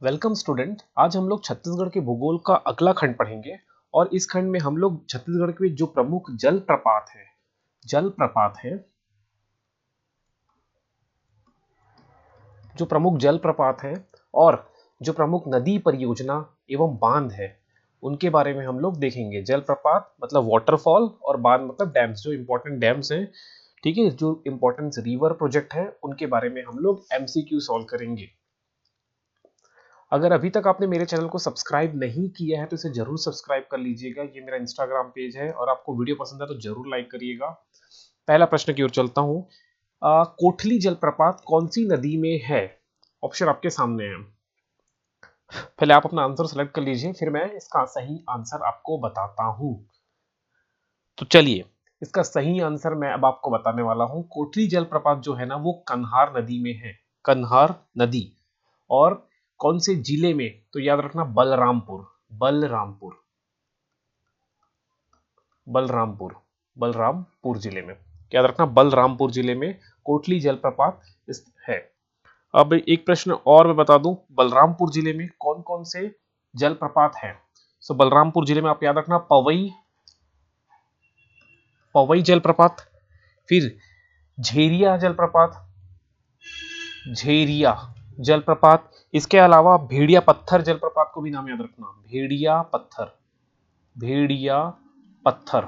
Welcome student. आज हम लोग छत्तीसगढ़ के भूगोल का अगला खंड पढ़ेंगे और इस खंड में हम लोग छत्तीसगढ़ के जो प्रमुख जलप्रपात हैं और जो प्रमुख नदी परियोजना एवं बांध है उनके बारे में हम लोग देखेंगे। जलप्रपात मतलब वाटरफॉल और बांध मतलब डैम्स, जो इंपॉर्टेंट डैम्स हैं, ठीक है, जो इंपॉर्टेंट रिवर प्रोजेक्ट है उनके बारे में हम लोग एमसीक्यू सॉल्व करेंगे। अगर अभी तक आपने मेरे चैनल को सब्सक्राइब नहीं किया है तो इसे जरूर सब्सक्राइब कर लीजिएगा। ये मेरा इंस्टाग्राम पेज है और आपको वीडियो पसंद है तो जरूर लाइक करिएगा। पहला प्रश्न की ओर चलता हूं। कोठली जलप्रपात कौन सी नदी में है? ऑप्शन आपके सामने है। पहले आप अपना आंसर सेलेक्ट कर लीजिए, फिर मैं इसका सही आंसर आपको बताता हूं। तो चलिए, इसका सही आंसर मैं अब आपको बताने वाला हूं। कोठली जलप्रपात जो है ना वो कन्हार नदी में है। कन्हार नदी। और कौन से जिले में? तो याद रखना बलरामपुर। बलरामपुर बलरामपुर बलरामपुर जिले में, याद रखना बलरामपुर जिले में कोठली जलप्रपात है। अब एक प्रश्न और मैं बता दूं, बलरामपुर जिले में कौन कौन से जलप्रपात हैं। सो बलरामपुर जिले में आप याद रखना पवई जलप्रपात, फिर झेरिया जलप्रपात, इसके अलावा भेड़िया पत्थर जलप्रपात को भी नाम याद रखना। भेड़िया पत्थर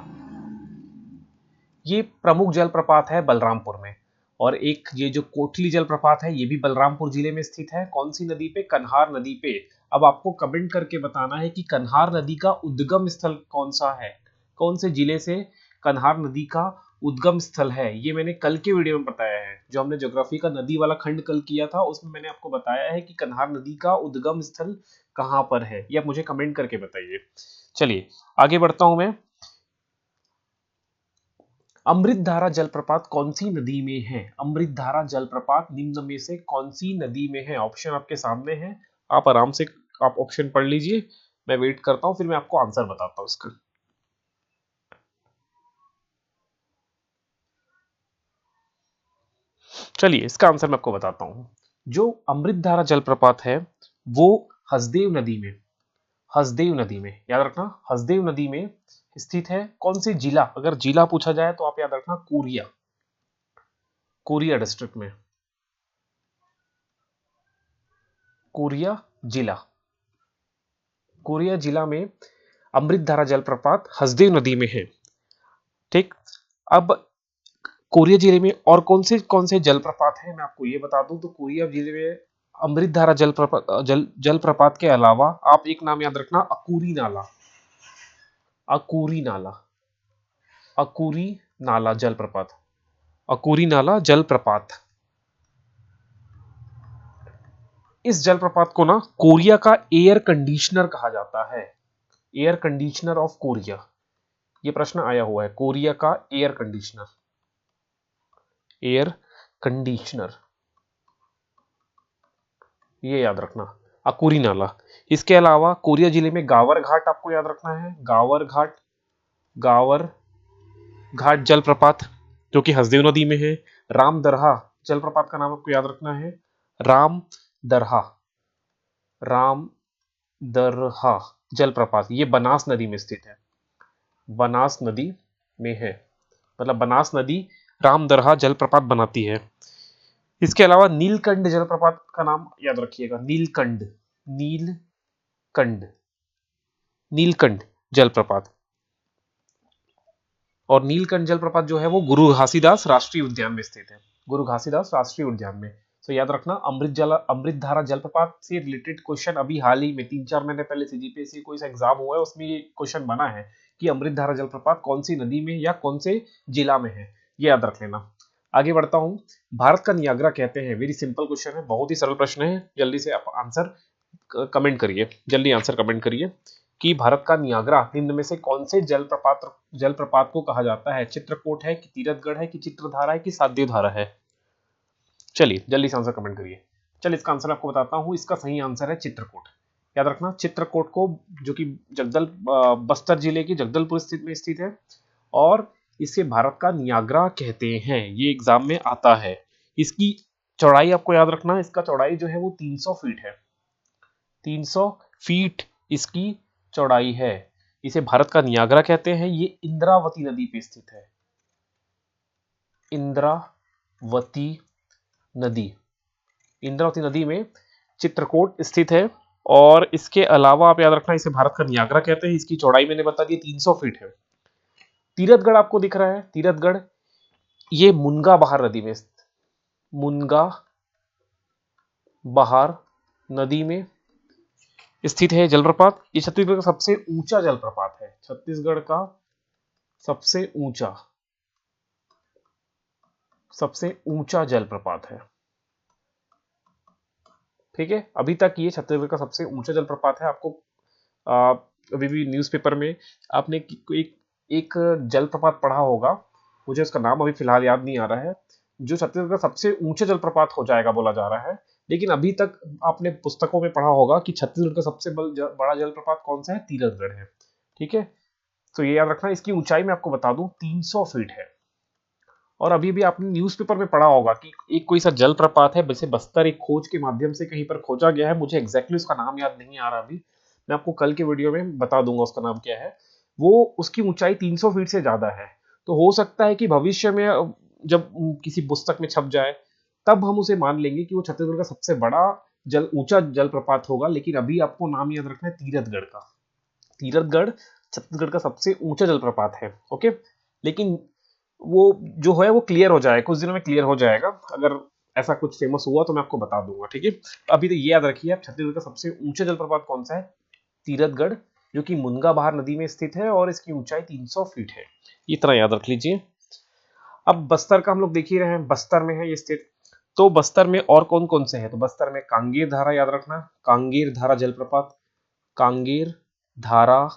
ये प्रमुख जलप्रपात है बलरामपुर में। और एक ये जो कोठली जलप्रपात है ये भी बलरामपुर जिले में स्थित है। कौन सी नदी पे? कन्हार नदी पे। अब आपको कमेंट करके बताना है कि कन्हार नदी का उद्गम स्थल कौन सा है। कौन से जिले से कन्हार नदी का उद्गम स्थल है? ये मैंने कल के वीडियो में बताया है। जो हमने ज्योग्राफी का नदी वाला खंड कल किया था उसमें मैंने आपको बताया है कि कन्हार नदी का उद्गम स्थल कहां पर है। ये आप मुझे कमेंट करके बताइए। चलिए आगे बढ़ता हूं मैं। अमृतधारा जलप्रपात कौन सी नदी में है? अमृतधारा जलप्रपात निम्न में से कौन सी नदी में है? ऑप्शन आपके सामने है, आप आराम से आप ऑप्शन पढ़ लीजिए। मैं वेट करता हूं, फिर मैं आपको आंसर बताता हूं इसका। चलिए इसका आंसर मैं आपको बताता हूं। जो अमृतधारा जलप्रपात है वो हसदेव नदी में याद रखना, हसदेव नदी में स्थित है। कौन से जिला? अगर जिला पूछा जाए तो आप याद रखना कोरिया डिस्ट्रिक्ट में। कोरिया जिला कोरिया जिला में अमृतधारा जलप्रपात हसदेव नदी में है। ठीक। अब कोरिया जिले में और कौन से जलप्रपात हैं मैं आपको ये बता दूं। तो कोरिया जिले में अमृतधारा जलप्रपात के अलावा आप एक नाम याद रखना, अकूरी नाला जलप्रपात। इस जलप्रपात को ना कोरिया का एयर कंडीशनर कहा जाता है। एयर कंडीशनर ऑफ कोरिया, ये प्रश्न आया हुआ है। कोरिया का एयर कंडीशनर, ये याद रखना, अकूरी नाला। इसके अलावा कोरिया जिले में गावर घाट आपको याद रखना है। गावर घाट जलप्रपात जो कि हसदेव नदी में है। रामदरहा जलप्रपात का नाम आपको याद रखना है, रामदरहा जलप्रपात, ये बनास नदी में स्थित है। बनास नदी में है, मतलब बनास नदी रामदरहा जलप्रपात बनाती है। इसके अलावा नीलकंठ जलप्रपात का नाम याद रखिएगा, नीलकंठ जलप्रपात। और नीलकंठ जलप्रपात जो है वो गुरु घासीदास राष्ट्रीय उद्यान में स्थित है। गुरु घासीदास राष्ट्रीय उद्यान में। तो याद रखना अमृतधारा जलप्रपात से रिलेटेड क्वेश्चन अभी हाल ही में 3-4 महीने पहले सीजीपीएससी कोई सा एग्जाम हुआ है, उसमें ये क्वेश्चन बना है कि अमृतधारा जलप्रपात कौन सी नदी में या कौन से जिला में है, ये याद रख लेना। आगे बढ़ता हूं। भारत का नियाग्रा कहते हैं, वेरी सिंपल क्वेश्चन है, बहुत ही सरल प्रश्न है। जल्दी से आप आंसर कमेंट करिए कि भारत का नियाग्रा निम्न में से कौन से जलप्रपात को कहा जाता है। चित्रकूट है कि तीरथगढ़ है कि चित्रधारा है कि साध्यधारा है? चलिए जल्दी से आंसर कमेंट करिए। चलिए इसका आंसर आपको बताता हूं। इसका सही आंसर है चित्रकूट। याद रखना चित्रकूट को, जो कि बस्तर जिले की जगदलपुर में स्थित है और इसे भारत का नियाग्रा कहते हैं। ये एग्जाम में आता है। इसकी चौड़ाई आपको याद रखना, इसका चौड़ाई जो है वो 300 फीट है। 300 फीट इसकी चौड़ाई है। इसे भारत का नियाग्रा कहते हैं। ये इंद्रावती नदी पे स्थित है। इंद्रावती नदी, इंद्रावती नदी में चित्रकूट स्थित है। और इसके अलावा आप याद रखना, इसे भारत का नियाग्रा कहते हैं। इसकी चौड़ाई मैंने बता दी 300 फीट है। तीरथगढ़ आपको दिख रहा है, तीरथगढ़ ये मुनगा बहार नदी में, मुनगा बहार नदी में स्थित है जलप्रपात। ये छत्तीसगढ़ का सबसे ऊंचा जलप्रपात है। छत्तीसगढ़ का सबसे ऊंचा जलप्रपात है। ठीक है, अभी तक ये छत्तीसगढ़ का सबसे ऊंचा जलप्रपात है। आपको अभी भी न्यूज़पेपर में आपने एक जलप्रपात पढ़ा होगा, मुझे उसका नाम अभी फिलहाल याद नहीं आ रहा है, जो छत्तीसगढ़ का सबसे ऊंचा जलप्रपात हो जाएगा बोला जा रहा है। लेकिन अभी तक आपने पुस्तकों में पढ़ा होगा कि छत्तीसगढ़ का सबसे बड़ा जलप्रपात कौन सा है, तीरथगढ़ है। ठीक है, तो ये याद रखना। इसकी ऊंचाई मैं आपको बता दूं 300 फीट है। और अभी भी आपने न्यूज़पेपर में पढ़ा होगा कि एक कोई सा जलप्रपात है, वैसे बस्तर एक खोज के माध्यम से कहीं पर खोजा गया है। मुझे एग्जैक्टली उसका नाम याद नहीं आ रहा अभी, मैं आपको कल के वीडियो में बता दूंगा उसका नाम क्या है। वो उसकी ऊंचाई 300 फीट से ज्यादा है। तो हो सकता है कि भविष्य में जब किसी पुस्तक में छप जाए तब हम उसे मान लेंगे कि वो छत्तीसगढ़ का सबसे बड़ा ऊंचा जलप्रपात होगा। लेकिन अभी आपको नाम याद रखना है तीरथगढ़ का। तीरथगढ़ छत्तीसगढ़ का सबसे ऊंचा जलप्रपात है। ओके, लेकिन वो जो है वो क्लियर हो जाएगा, कुछ दिनों में क्लियर हो जाएगा। अगर ऐसा कुछ फेमस हुआ तो मैं आपको बता दूंगा। ठीक है, अभी तो ये याद रखिए आप, छत्तीसगढ़ का सबसे ऊंचा जलप्रपात कौन सा है, तीरथगढ़, जो कि मुनगा बहार नदी में स्थित है और इसकी ऊंचाई 300 फीट है। इतना याद रख लीजिए। अब बस्तर का हम लोग देख ही रहे हैं, बस्तर में है ये स्थित। तो बस्तर में और कौन कौन से हैं, तो बस्तर में कांगेर धारा, याद रखना, कांगेर धारा जलप्रपात, कांगेर धारा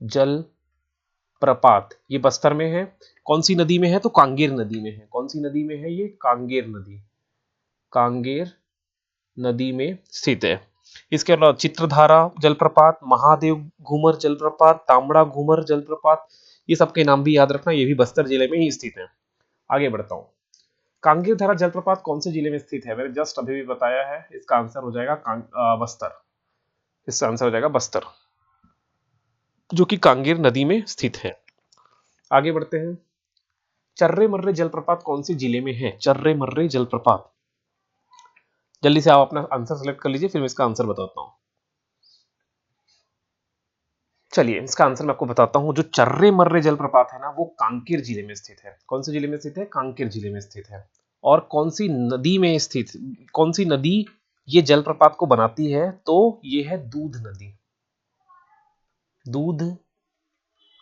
जल प्रपात ये बस्तर में है। कौन सी नदी में है, तो कांगेर नदी में है। कौन सी नदी में है ये, कांगेर नदी, कांगेर नदी में स्थित है। इसके अलावा चित्रधारा जलप्रपात, महादेव घूमर जलप्रपात, तांबड़ा घूमर जलप्रपात, ये सबके नाम भी याद रखना, ये भी बस्तर जिले में ही स्थित है। आगे बढ़ता हूं, कांगेर धारा जलप्रपात कौन से जिले में स्थित है, मैंने जस्ट अभी भी बताया है। इसका आंसर हो जाएगा बस्तर। इसका आंसर हो जाएगा बस्तर, जो कि कांगेर नदी में स्थित है। आगे बढ़ते हैं, चर्रे मर्रे जलप्रपात कौन से जिले में है, चर्रे मर्रे जलप्रपात, जल्दी से आप अपना आंसर सेलेक्ट कर लीजिए, फिर मैं इसका आंसर बताता हूं। चलिए, इसका आंसर मैं आपको बताता हूं। जो चर्रे मर्रे जलप्रपात है ना, वो कांकेर जिले में स्थित है। कौन से जिले में स्थित है, कांकेर जिले में स्थित है। और कौन सी नदी में स्थित, कौन सी नदी ये जलप्रपात को बनाती है, तो ये है दूध नदी, दूध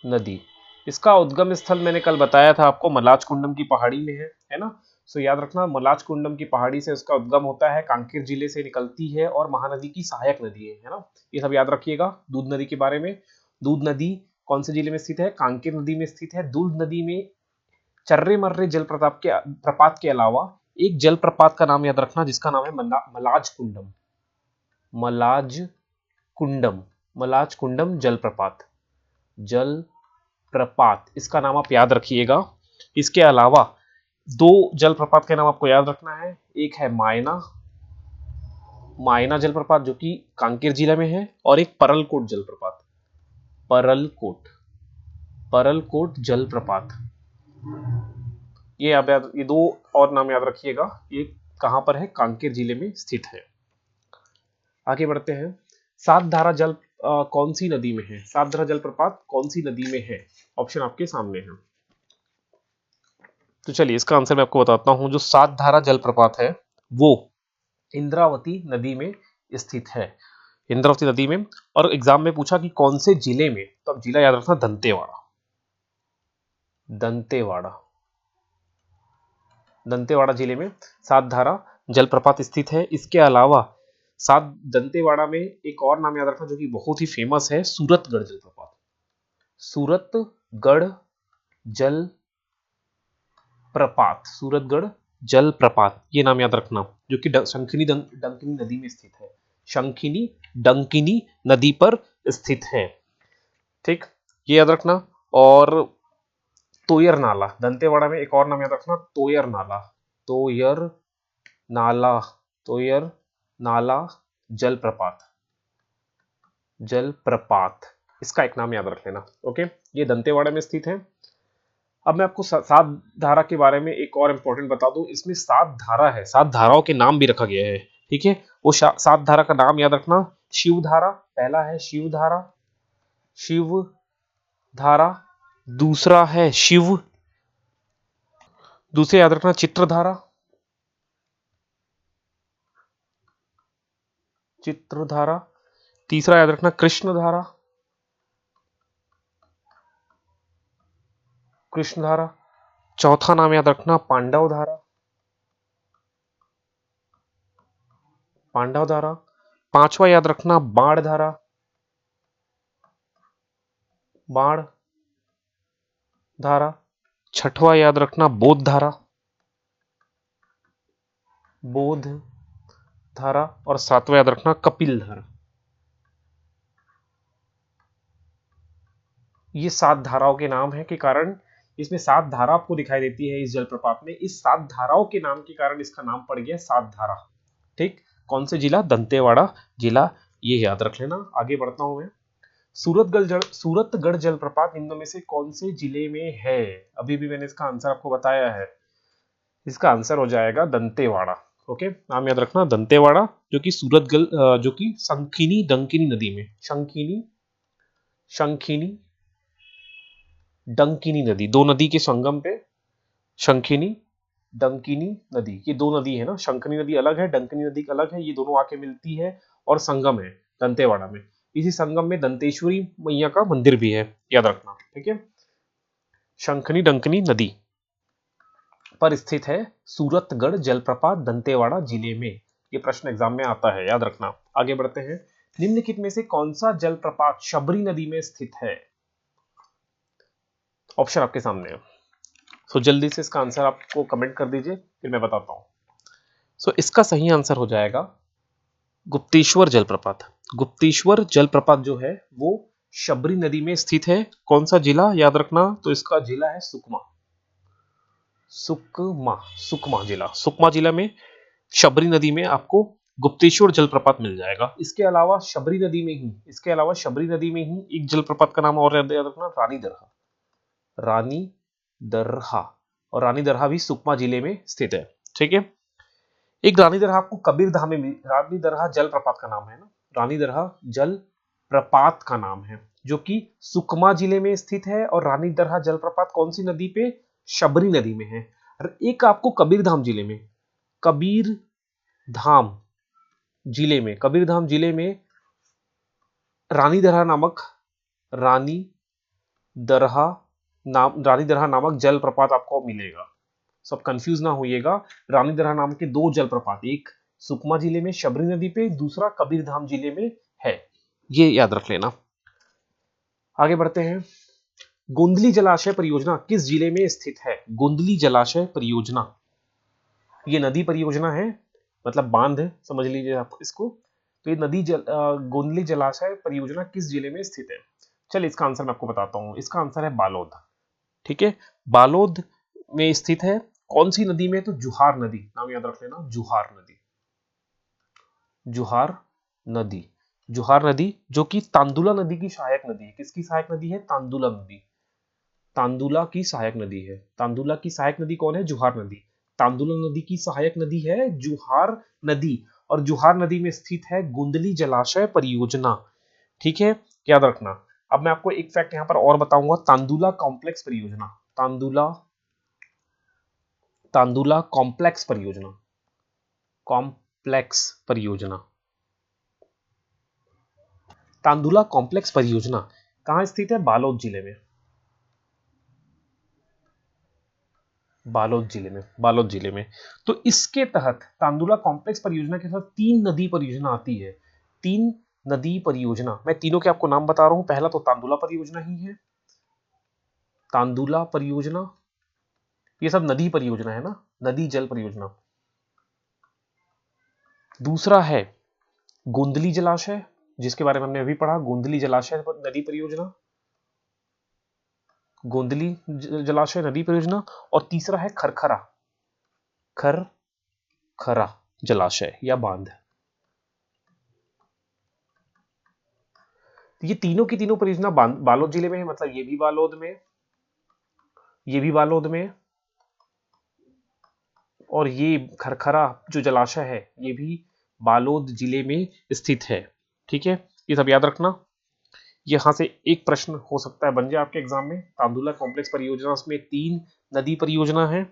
नदी। इसका उद्गम स्थल मैंने कल बताया था आपको, मलाच कुंडम की पहाड़ी में है ना। सो याद रखना, मलाच कुंडम की पहाड़ी से उसका उद्गम होता है, कांकेर जिले से निकलती है और महानदी की सहायक नदी है ना। ये सब याद रखिएगा दूध नदी के बारे में। दूध नदी कौन से जिले में स्थित है, कांकेर नदी में स्थित है। दूध नदी में चर्रे मर्रे प्रपात के अलावा एक जलप्रपात का नाम याद रखना, जिसका नाम है मलाज कुंडम, मलाज कुंडम, मलाज कुंडम जलप्रपात, जल प्रपात, इसका नाम आप याद रखिएगा। इसके अलावा दो जलप्रपात के नाम आपको याद रखना है। एक है मायना, मायना जलप्रपात जो कि कांकेर जिले में है, और एक परलकोट जलप्रपात, परलकोट, परलकोट जलप्रपात। ये आप याद, ये दो और नाम याद रखिएगा। ये कहां पर है, कांकेर जिले में स्थित है। आगे बढ़ते हैं, सात धारा जल कौन सी नदी में है, सात धारा जलप्रपात कौन सी नदी में है, ऑप्शन आपके सामने है। तो चलिए, इसका आंसर मैं आपको बताता हूं। जो सात धारा जलप्रपात है वो इंद्रावती नदी में स्थित है, इंद्रावती नदी में। और एग्जाम में पूछा कि कौन से जिले में, तो अब जिला याद रखना, दंतेवाड़ा, दंतेवाड़ा, दंतेवाड़ा जिले में सात धारा जलप्रपात स्थित है। इसके अलावा सात दंतेवाड़ा में एक और नाम याद रखना जो कि बहुत ही फेमस है, सूरतगढ़ जलप्रपात, सूरतगढ़ जल प्रपात, सूरतगढ़ जल प्रपात, ये नाम याद रखना, जो कि शंखिनी डंकिनी नदी में स्थित है, शंखिनी डंकिनी नदी पर स्थित है। ठीक, ये याद रखना। और तोयर नाला, दंतेवाड़ा में एक और नाम याद रखना, तोयर नाला, तोयर नाला, तोयर नाला जलप्रपात, जलप्रपात, इसका एक नाम याद रख लेना। ओके, ये दंतेवाड़ा में स्थित है। अब मैं आपको सात धारा के बारे में एक और इंपॉर्टेंट बता दूं। इसमें सात धारा है, सात धाराओं के नाम भी रखा गया है। ठीक है, वो सात धारा का नाम याद रखना। शिव धारा पहला है, शिव धारा, शिव धारा। दूसरा है शिव, दूसरे याद रखना चित्रधारा, चित्रधारा। तीसरा याद रखना कृष्णधारा, कृष्णधारा। चौथा नाम याद रखना पांडव धारा, पांडव धारा। पांचवा याद रखना बाण धारा, बाण धारा। छठवा याद रखना बोध धारा, बोध धारा। और सातवां याद रखना कपिल धारा। ये सात धाराओं के नाम है के कारण इसमें सात धारा आपको दिखाई देती है इस जलप्रपात में। इस सात धाराओं के नाम के कारण इसका नाम पड़ गया सात धारा। ठीक, कौन से जिला? दंतेवाड़ा जिला, ये याद रख लेना। आगे बढ़ता हूं मैं। सूरतगढ़ जलप्रपात निम्न में से कौन से जिले में है? अभी भी मैंने इसका आंसर आपको बताया है। इसका आंसर हो जाएगा दंतेवाड़ा। ओके, नाम याद रखना दंतेवाड़ा, जो कि जो कि शंखिनी डंकिनी नदी में, शंखिनी शंखिनी डंकिनी नदी, दो नदी के संगम पे शंखिनी डंकिनी नदी, ये दो नदी है ना। शंखिनी नदी अलग है, डंकिनी नदी अलग है, ये दोनों आके मिलती है और संगम है दंतेवाड़ा में। इसी संगम में दंतेश्वरी मैया का मंदिर भी है, याद रखना। ठीक है, शंखिनी डंकिनी नदी पर स्थित है सूरतगढ़ जलप्रपात दंतेवाड़ा जिले में। ये प्रश्न एग्जाम में आता है, याद रखना। आगे बढ़ते हैं। निम्नलिखित में से कौन सा जलप्रपात शबरी नदी में स्थित है? ऑप्शन आपके सामने है, सो जल्दी से इसका आंसर आपको कमेंट कर दीजिए, फिर मैं बताता हूं। सो इसका सही आंसर हो जाएगा गुप्तेश्वर जलप्रपात। गुप्तेश्वर जलप्रपात जो है वो शबरी नदी में स्थित है। कौन सा जिला? याद रखना, तो इसका जिला है सुकमा, सुकमा, सुकमा जिला। सुकमा जिला में शबरी नदी में आपको गुप्तेश्वर जलप्रपात मिल जाएगा। इसके अलावा शबरी नदी में ही, इसके अलावा शबरी नदी में ही एक जलप्रपात का नाम और याद रखना, रानी दरहा, रानी दरहा। और रानी दरहा भी सुकमा जिले में स्थित है। ठीक है, एक रानी दरहा आपको कबीरधाम में रानी दरहा जलप्रपात का नाम है ना, रानी दरहा जलप्रपात का नाम है, जो कि सुकमा जिले में स्थित है। और रानी दरहा जलप्रपात कौन सी नदी पे? शबरी नदी में है। और एक आपको कबीरधाम जिले में, कबीरधाम कबीरधाम जिले में रानी दरहा नामक, रानी दरहा रानी दरहा नामक जलप्रपात आपको मिलेगा। सब कंफ्यूज ना होइएगा। रानी दरहा नाम के दो जलप्रपात, एक सुकमा जिले में शबरी नदी पे, दूसरा कबीरधाम जिले में है, ये याद रख लेना। आगे बढ़ते हैं। गोंदली जलाशय परियोजना किस जिले में स्थित है? गोंदली जलाशय परियोजना, ये नदी परियोजना है, मतलब बांध है, समझ लीजिए आप इसको। तो ये गोंदली जलाशय परियोजना किस जिले में स्थित है? चलिए इसका आंसर मैं आपको बताता हूं। इसका आंसर है बालोद। ठीक है, बालोद में स्थित है। कौन सी नदी में? तो जुहार नदी, नाम याद रख लेना, जुहार नदी, जुहार नदी, जुहार नदी, जो कि तांदुला नदी की सहायक नदी है। किसकी सहायक नदी है? तांदुला नदी, तांदुला की सहायक नदी है। तांदुला की सहायक नदी कौन है? जुहार नदी। तांदुला नदी की सहायक नदी है जुहार नदी। और जुहार नदी में स्थित है गोंदली जलाशय परियोजना। ठीक है, याद रखना। अब मैं आपको एक फैक्ट यहां पर और बताऊंगा, तांदुला कॉम्प्लेक्स परियोजना, तांदुला कॉम्प्लेक्स परियोजना, कॉम्प्लेक्स परियोजना, तांदुला कॉम्प्लेक्स परियोजना कहां स्थित है? बालोद जिले में, बालोद जिले में, बालोद जिले में। तो इसके तहत तांदुला कॉम्प्लेक्स परियोजना के साथ तीन नदी परियोजना आती है। तीन नदी परियोजना, मैं तीनों के आपको नाम बता रहा हूं। पहला तो तांदुला परियोजना ही है, तांदुला परियोजना, ये सब नदी परियोजना है ना, नदी जल परियोजना। दूसरा है गोंदली जलाशय, जिसके बारे में हमने अभी पढ़ा, गोंदली जलाशय नदी परियोजना, गोंदली जलाशय नदी परियोजना। और तीसरा है खरखरा, खरखरा जलाशय या बांध। तो ये तीनों की तीनों परियोजना बालोद जिले में है, मतलब ये भी बालोद में, ये भी बालोद में, और ये खरखरा जो जलाशय है ये भी बालोद जिले में स्थित है। ठीक है, ये सब याद रखना। यहां से एक प्रश्न हो सकता है बन जाए आपके एग्जाम में। तांदुला कॉम्प्लेक्स परियोजना में 3 नदी परियोजना है।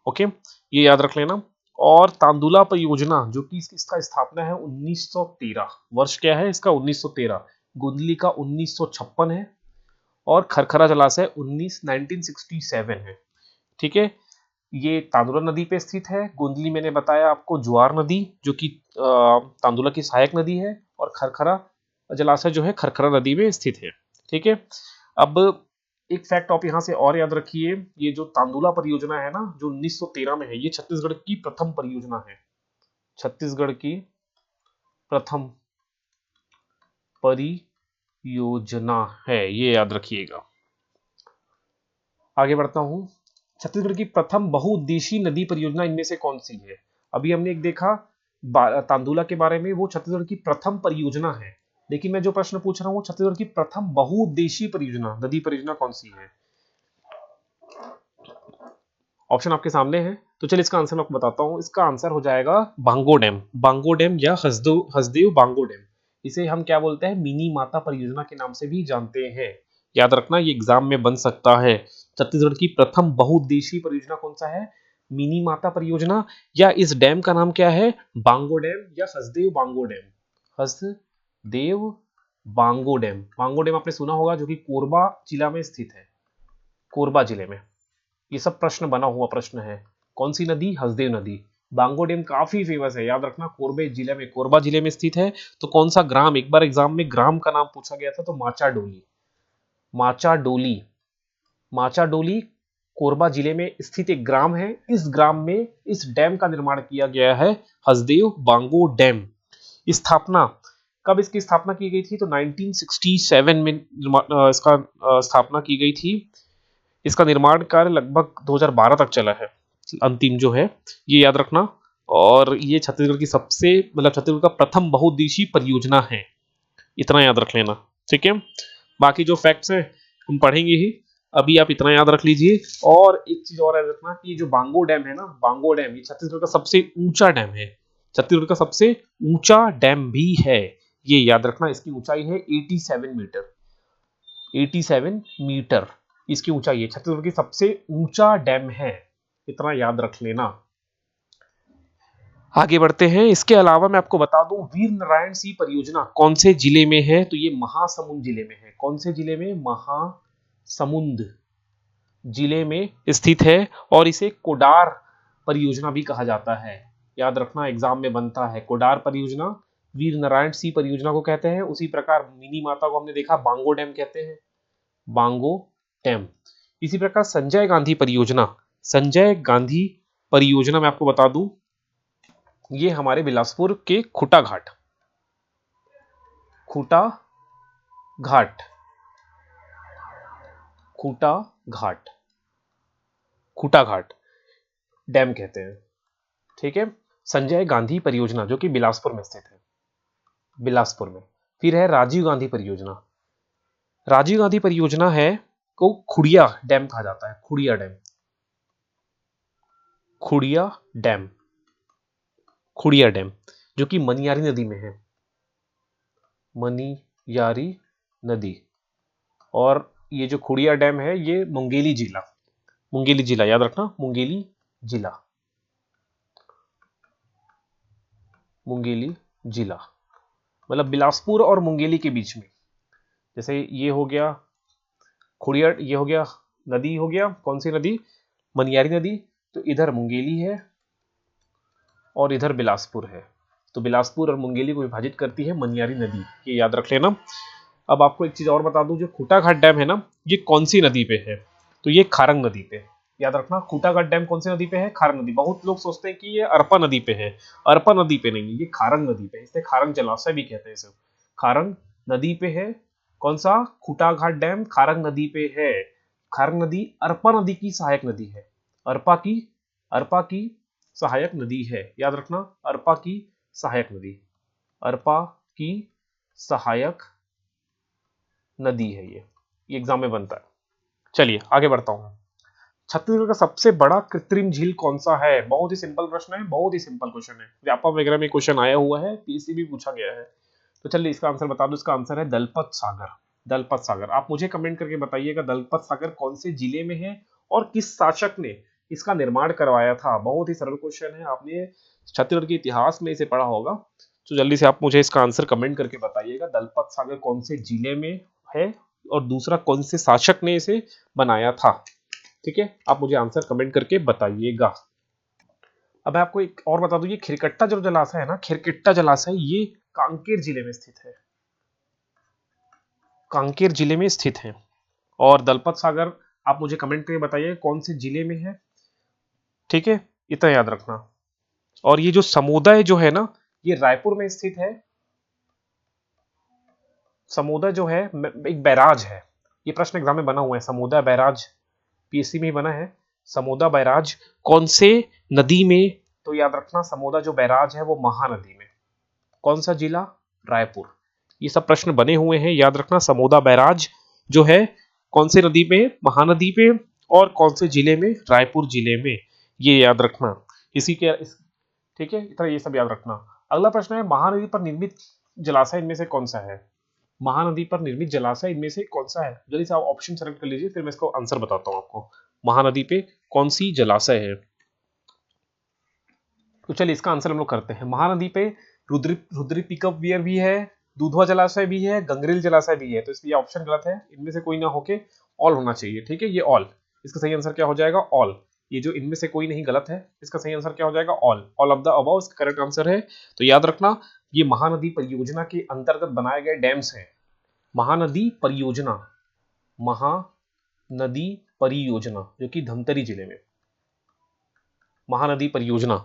ओके, ये याद रख लेना। और तांदुला परियोजना जो कि इसका स्थापना है 1913, वर्ष क्या है इसका 1913, गुंदली का 1956 है, और खरखरा जलाशय 1967 है। ठीक है, ये तांदुला नदी पे स्थित है। गोंदली मैंने बताया आपको ज्वार नदी जो कि तांदुला की सहायक नदी है, और खरखरा जलाशय जो है खरखरा नदी में स्थित है। ठीक है, अब एक फैक्ट आप यहां से और याद रखिए, ये जो तांदुला परियोजना है ना जो 1913 में है, ये छत्तीसगढ़ की प्रथम परियोजना है। छत्तीसगढ़ की प्रथम परियोजना है, ये याद रखिएगा। आगे बढ़ता हूं। छत्तीसगढ़ की प्रथम बहुउद्देशीय नदी परियोजना इनमें से कौन सी है? अभी हमने एक देखा तांदुला के बारे में, वो छत्तीसगढ़ की प्रथम परियोजना है, लेकिन मैं जो प्रश्न पूछ रहा हूँ छत्तीसगढ़ की प्रथम बहुउद्देशीय परियोजना नदी परियोजना कौन सी है? ऑप्शन आपके सामने है, तो चलिए इसका आंसर मैं आपको बताता हूँ। इसका आंसर हो जाएगा बांगो डैम। बांगो डैम या हसदेव बांगो डैम, इसे हम क्या बोलते हैं, मिनी माता परियोजना के नाम से भी जानते हैं। याद रखना, ये एग्जाम में बन सकता है। छत्तीसगढ़ की प्रथम बहुउद्देशीय परियोजना कौन सा है? मिनी माता परियोजना, या इस डैम का नाम क्या है, बांगो डैम या Hasdeo Bango dam. Hasdeo Bango dam. Bango dam आपने सुना होगा, जो कि कोरबा जिला में स्थित है, कोरबा जिले में। ये सब प्रश्न बना हुआ प्रश्न है। कौन सी नदी? हसदेव नदी। बांगो डैम काफी फेमस है, याद रखना, कोरबा जिले में स्थित है। तो कौन सा ग्राम, एक बार एग्जाम में ग्राम का नाम पूछा गया था, तो माचा डोली। माचा डोली, माचा डोली कोरबा जिले में स्थित एक ग्राम है। इस ग्राम में इस डैम का निर्माण किया गया है, हसदेव बांगो डैम। स्थापना कब इसकी स्थापना की गई थी? तो 1967 में इसका स्थापना की गई थी। इसका निर्माण कार्य लगभग 2012 तक चला है, अंतिम जो है, ये याद रखना। और ये छत्तीसगढ़ की सबसे, मतलब छत्तीसगढ़ का प्रथम बहुउद्देशीय परियोजना है, इतना याद रख लेना। ठीक है, बाकी जो फैक्ट्स हैं हम पढ़ेंगे ही, अभी आप इतना याद रख लीजिए। और एक चीज और याद रखना कि जो बांगो डैम है ना, बांगो डैम ये छत्तीसगढ़ का सबसे ऊंचा डैम है, छत्तीसगढ़ का सबसे ऊंचा डैम भी है, ये याद रखना। इसकी ऊंचाई है 87 मीटर, 87 मीटर इसकी ऊंचाई है, छत्तीसगढ़ की सबसे ऊंचा डैम है, इतना याद रख लेना। आगे बढ़ते हैं। इसके अलावा मैं आपको बता दूं, वीर नारायण सिंह परियोजना कौन से जिले में है? तो ये महासमुंद जिले में है। कौन से जिले में? महासमुंद जिले में स्थित है, और इसे कोडार परियोजना भी कहा जाता है। याद रखना, एग्जाम में बनता है। कोडार परियोजना वीर नारायण सिंह परियोजना को कहते हैं। उसी प्रकार मिनी माता को हमने देखा बांगो डैम कहते हैं, बांगो डैम। इसी प्रकार संजय गांधी परियोजना, संजय गांधी परियोजना मैं आपको बता दूं, ये हमारे बिलासपुर के खुटा घाट, खुटा घाट, खुटा घाट, खुटा घाट डैम कहते हैं। ठीक है, संजय गांधी परियोजना जो कि बिलासपुर में स्थित है, बिलासपुर में। फिर है राजीव गांधी परियोजना। राजीव गांधी परियोजना है को खुड़िया डैम कहा जाता है, Khudiya dam, Khudiya dam, Khudiya dam जो कि मनियारी नदी में है, मनियारी नदी। और ये जो खुड़िया डैम है ये मुंगेली जिला, मुंगेली जिला याद रखना, मुंगेली जिला, मुंगेली जिला, मतलब बिलासपुर और मुंगेली के बीच में। जैसे ये हो गया खुड़िया, ये हो गया नदी, हो गया कौन सी नदी? मनियारी नदी। तो इधर मुंगेली है और इधर बिलासपुर है, तो बिलासपुर और मुंगेली को विभाजित करती है मनियारी नदी, ये याद रख लेना। अब आपको एक चीज और बता दूं, जो खूटाघाट डैम है ना, ये कौन सी नदी पे है? तो ये खारंग नदी पे। याद रखना, खूटाघाट डैम कौन सी नदी पे है? खारंग नदी। बहुत लोग सोचते हैं कि ये अरपा नदी पे है, अरपा नदी पे नहीं, ये खारंग नदी पे, इसलिए खारंग जलाशय भी कहते हैं इसे। खारंग नदी पे है। कौन सा? खूटाघाट डैम खारंग नदी पे है। खारंग नदी अरपा नदी की सहायक नदी है, अरपा की, अरपा की सहायक नदी है, याद रखना, अरपा की सहायक नदी, अरपा की सहायक नदी है ये एग्जाम में बनता है। चलिए आगे बढ़ता हूँ। छत्तीसगढ़ का सबसे बड़ा कृत्रिम झील कौन सा है? बहुत ही सिंपल प्रश्न है, बहुत ही सिंपल क्वेश्चन है, व्यापक वगैरह में क्वेश्चन आया हुआ है, पीएससी भी पूछा गया है। तो चलिए इसका आंसर बता दो। इसका आंसर है दलपत सागर। दलपत सागर। आप मुझे कमेंट करके बताइएगा दलपत सागर कौन से जिले में है और किस शासक ने इसका निर्माण करवाया था। बहुत ही सरल क्वेश्चन है, आपने छत्तीसगढ़ के इतिहास में इसे पढ़ा होगा। तो जल्दी से आप मुझे इसका आंसर कमेंट करके बताइएगा दलपत सागर कौन से जिले में है और दूसरा कौन से शासक ने इसे बनाया था। ठीक है, आप मुझे आंसर कमेंट करके बताइएगा। अब मैं आपको एक और बता दूं, ये खिरकट्टा जो जलाशय है ना, खिरकिट्टा जलाशय, ये कांकेर जिले में स्थित है। कांकेर जिले में स्थित है। और दलपत सागर आप मुझे कमेंट करके बताइए कौन से जिले में है। ठीक है, इतना याद रखना। और ये जो समोदय जो है ना, ये रायपुर में स्थित है। समोदय जो है एक बैराज है, ये प्रश्न एग्जाम में बना हुआ है। समोदय बैराज पीएससी में ही बना है। समोदा बैराज कौन से नदी में? तो याद रखना समोदा जो बैराज है वो महानदी में। कौन सा जिला? रायपुर। ये सब प्रश्न बने हुए हैं, याद रखना। समोदा बैराज जो है कौन से नदी में? महानदी पे। और कौन से जिले में? रायपुर जिले में। ये याद रखना। इसी के ठीक है, इतना ये सब याद रखना। अगला प्रश्न है महानदी पर निर्मित जलाशय इनमें से कौन सा है? महानदी पर निर्मित जलाशय इनमें से कौन सा है? जल्दी से आप ऑप्शन सेलेक्ट कर लीजिए, फिर मैं इसको आंसर बताता हूं आपको। महानदी पे कौन सी जलाशय है? तो चलिए इसका आंसर हम लोग करते हैं। महानदी पे रुद्री पिकअप वियर भी है, दूधवा जलाशय भी है, गंगरेल जलाशय भी है। तो इसमें ऑप्शन गलत है, इनमें से कोई ना होके ऑल होना चाहिए। ठीक है, ये ऑल। इसका सही आंसर क्या हो जाएगा? ऑल। ये जो इनमें से कोई नहीं गलत है, इसका सही आंसर क्या हो जाएगा? All. All of the above इसका करेक्ट आंसर है। तो याद रखना ये महानदी परियोजना के अंतर्गत बनाए गए डैम्स हैं। महानदी परियोजना, महानदी परियोजना जो कि धमतरी जिले में, महानदी परियोजना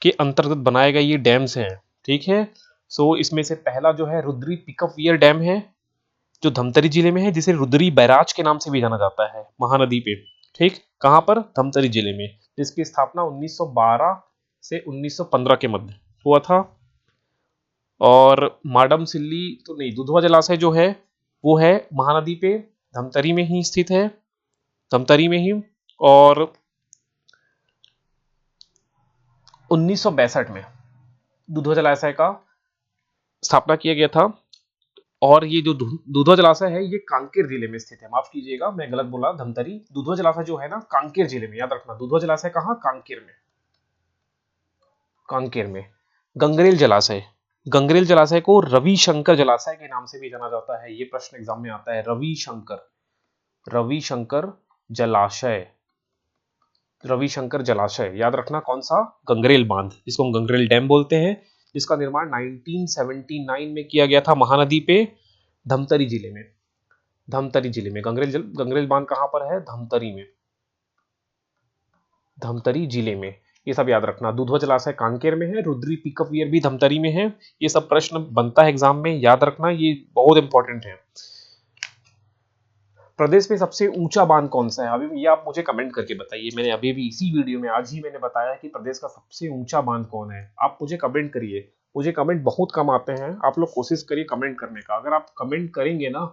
के अंतर्गत बनाए गए ये डैम्स हैं। ठीक है, सो इसमें से पहला जो है रुद्री पिकअप वियर डैम है जो धमतरी जिले में है, जिसे रुद्री बैराज के नाम से भी जाना जाता है महानदी पे। ठीक, कहां पर? धमतरी जिले में, जिसकी स्थापना 1912 से 1915 के मध्य हुआ था। और माडम सिल्ली तो नहीं, दुधवा जलाशय जो है वो है महानदी पे, धमतरी में ही स्थित है, धमतरी में ही। और 1962 में दुधवा जलाशय का स्थापना किया गया था। और ये जो दुधवा जलाशय है ये कांकेर जिले में स्थित है। माफ कीजिएगा, मैं गलत बोला, धमतरी। दुधवा जलाशय जो है ना कांकेर जिले में, याद रखना। दुधवा जलाशय कहाँ? कांकेर में, कांकेर में। गंगरेल जलाशय, गंगरेल जलाशय को रविशंकर जलाशय के नाम से भी जाना जाता है। ये प्रश्न एग्जाम में आता है, रविशंकर, रविशंकर जलाशय, रविशंकर जलाशय। याद रखना कौन सा? गंगरेल बांध, जिसको हम गंगरेल डैम बोलते हैं, जिसका निर्माण 1979 में किया गया था महानदी पे, धमतरी जिले में। धमतरी जिले में गंगरेल बांध कहां पर है? धमतरी में, धमतरी जिले में। ये सब याद रखना। दुधवा जलाशय कांकेर में है, रुद्री पिकअप वियर भी धमतरी में है। ये सब प्रश्न बनता है एग्जाम में, याद रखना, ये बहुत इंपॉर्टेंट है। प्रदेश में सबसे ऊंचा बांध कौन सा है? अभी ये आप मुझे कमेंट करके बताइए। मैंने अभी भी इसी वीडियो में आज ही मैंने बताया कि प्रदेश का सबसे ऊंचा बांध कौन है। आप मुझे कमेंट करिए, मुझे कमेंट बहुत कम आते हैं। आप लोग कोशिश करिए कमेंट करने का। अगर आप कमेंट करेंगे ना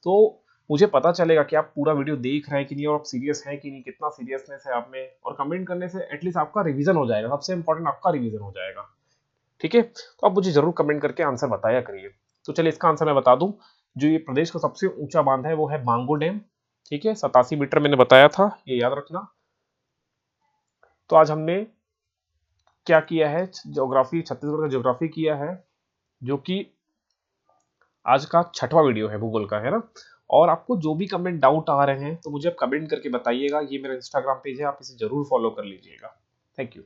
तो मुझे पता चलेगा कि आप पूरा वीडियो देख रहे हैं कि नहीं, और आप सीरियस हैं कि नहीं, कितना सीरियसनेस है आप में। और कमेंट करने से एटलीस्ट आपका रिवीजन हो जाएगा, सबसे इंपॉर्टेंट आपका रिवीजन हो जाएगा। ठीक है, तो आप मुझे जरूर कमेंट करके आंसर बताया करिए। तो चलिए इसका आंसर मैं बता दूं। जो ये प्रदेश का सबसे ऊंचा बांध है वो है मांगो डैम। ठीक है, 87 मीटर मैंने बताया था, ये याद रखना। तो आज हमने क्या किया है? ज्योग्राफी, छत्तीसगढ़ का ज्योग्राफी किया है, जो कि आज का 6वां वीडियो है भूगोल का, है ना। और आपको जो भी कमेंट डाउट आ रहे हैं तो मुझे आप कमेंट करके बताइएगा। ये मेरा इंस्टाग्राम पेज है, आप इसे जरूर फॉलो कर लीजिएगा। Thank you.